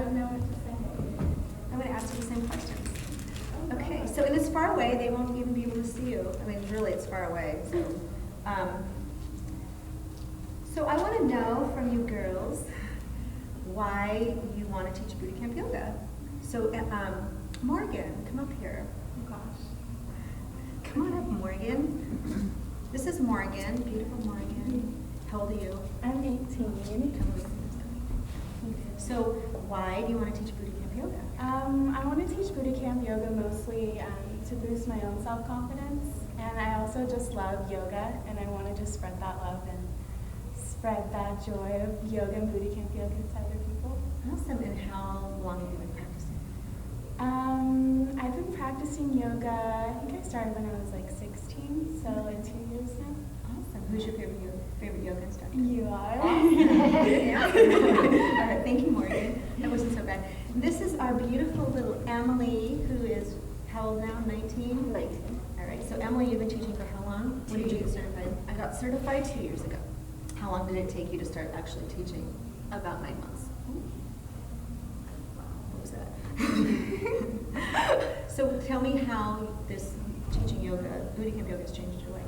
I don't know what to say. I'm going to ask you the same questions. Okay, so and it's far away. They won't even be able to see you. I mean, really, it's far away. So I want to know from you girls why you want to teach Bootie Camp Yoga. So Morgan, come up here. Oh gosh. Come on up, Morgan. This is Morgan, beautiful Morgan. How old are you? I'm 18. Come with me. So why do you want to teach Bootie Camp Yoga? I want to teach Bootie Camp Yoga mostly to boost my own self-confidence, and I also just love yoga, and I want to just spread that love and spread that joy of yoga and Bootie Camp Yoga to other people. Awesome. And how long have you been practicing? I've been practicing yoga, I think I started when I was like 16, so like 2 years now. Awesome. Who's your favorite yoga instructor? You are. All right, thank you, Morgan. That wasn't so bad. This is our beautiful little Emily, who is how old now? 19? 19. All right, so Emily, you've been teaching for how long? When did you get certified? I got certified 2 years ago. How long did it take you to start actually teaching? About 9 months. What was that? So tell me how this teaching yoga, Bootie Camp Yoga, has changed your life.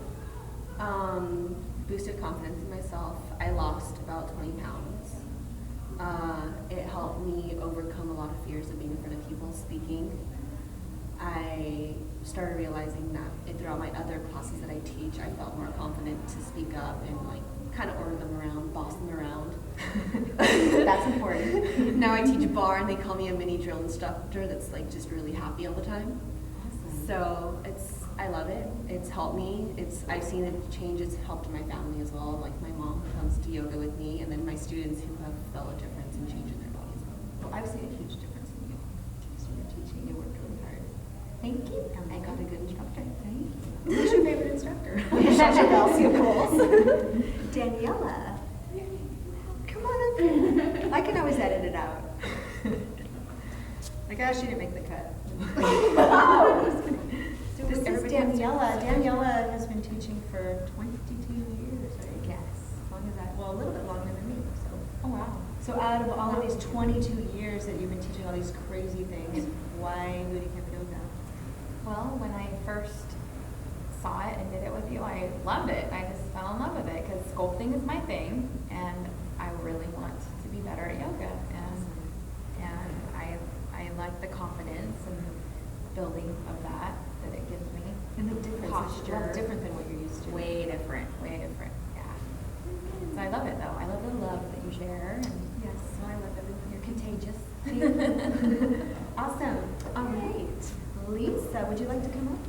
Boosted confidence in myself. I lost about 20 pounds. It helped me overcome a lot of fears of being in front of people speaking. I started realizing that throughout my other classes that I teach, I felt more confident to speak up and like kind of order them around, boss them around. That's important. Now I teach bar and they call me a mini drill instructor that's like just really happy all the time. Awesome. So I love it. It's helped me. I've seen it change. It's helped my family as well. Like my mom comes to yoga with me, and then my students who have felt a difference and change in their bodies. Well, I've seen a huge difference in you. So you're teaching, you worked really hard. Thank you. I got a good instructor. Thank you. Who's your favorite instructor? Trabelsi, of course. Daniela. Come on up here. I can always edit it out. Like, she didn't make the cut. So this is Daniela. Daniela has been teaching for 22 years, right? Yes. As long as that, well, a little bit longer than me. So. Oh wow. So out of all of these 22 years that you've been teaching all these crazy things, why Bootie Camp Yoga? Well, when I first saw it and did it with you, I loved it. I just fell in love with it because sculpting is my thing, and I really want to be better at yoga. And I like the confidence and building of that it gives me. And the difference Posture. is different than what you're used to. Way different, yeah. So I love it though. I love the love that you share. And Yes, so I love everyone. you're contagious. Awesome. All right. Lisa, would you like to come up?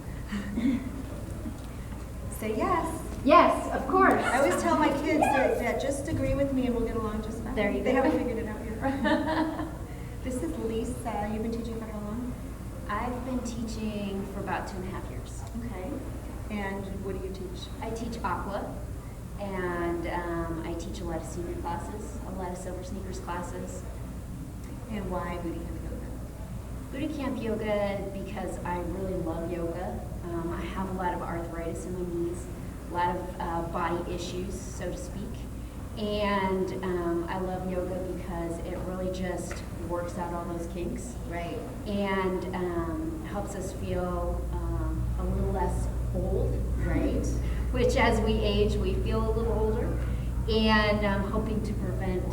Say yes. Yes, of course. I always tell my kids that just agree with me and we'll get along just fine. There you They go. haven't figured it out yet. This is Lisa. You've been teaching for how long? I've been teaching for about 2.5 years. Okay. And what do you teach? I teach aqua, and I teach a lot of senior classes, a lot of silver sneakers classes. And why Bootie Camp Yoga? Bootie Camp Yoga because I really love yoga. I have a lot of arthritis in my knees, a lot of body issues, so to speak. And I love yoga because it really just works out all those kinks. Right. And helps us feel a little less old, right? Which as we age, we feel a little older. And I'm hoping to prevent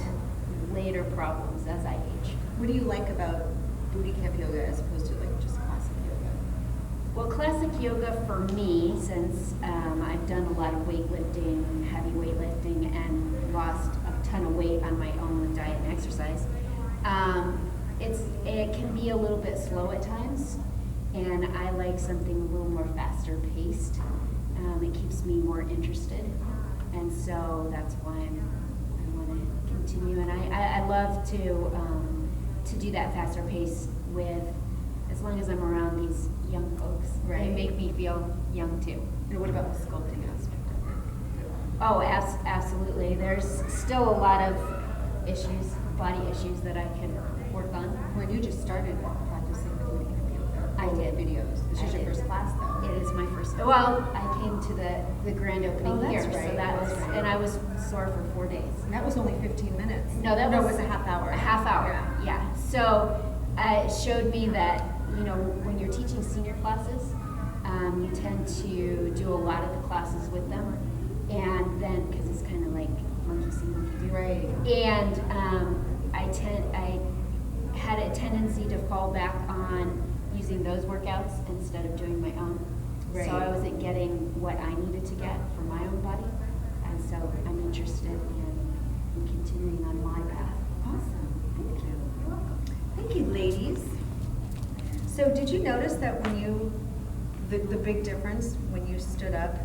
later problems as I age. What do you like about Bootie Camp Yoga as opposed to like just classic yoga? Well, classic yoga for me, since I've done a lot of weightlifting, heavy weightlifting, and lost a ton of weight on my own with diet and exercise, it can be a little bit slow at times, and I like something a little more faster paced. It keeps me more interested, and so that's why I want to continue. And I love to do that faster pace with, as long as I'm around these young folks. Right. They make me feel young too. And what about the sculpting aspect of it? Oh, absolutely. There's still a lot of issues, body issues that I can work on. When you just started practicing with Bootie Camp Yoga, I did. videos. This is your first class, though. It is my first. Well, I came to the grand opening Oh, that's here, right. so that was, That's right. and I was sore for 4 days. And that was only 15 minutes. No, that No, was it was a half hour. A half hour. Yeah. Yeah. So it showed me that, you know, when you're teaching senior classes, you tend to do a lot of the classes with them, and then because it's kind of like monkey see, monkey do. Right. And I had a tendency to fall back on using those workouts instead of doing my own. Right. So I wasn't getting what I needed to get for my own body, and so I'm interested in continuing on my path. Awesome. Thank you. You're welcome. Thank you, ladies. So did you notice that when you, the big difference when you stood up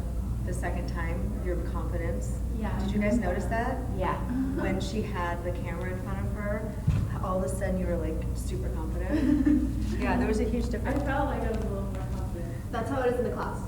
the second time, your confidence? Yeah. Did you guys notice that? Yeah. When she had the camera in front of her, all of a sudden you were like super confident. Yeah, there was a huge I difference. felt like I was a little more confident. That's how it is in the class.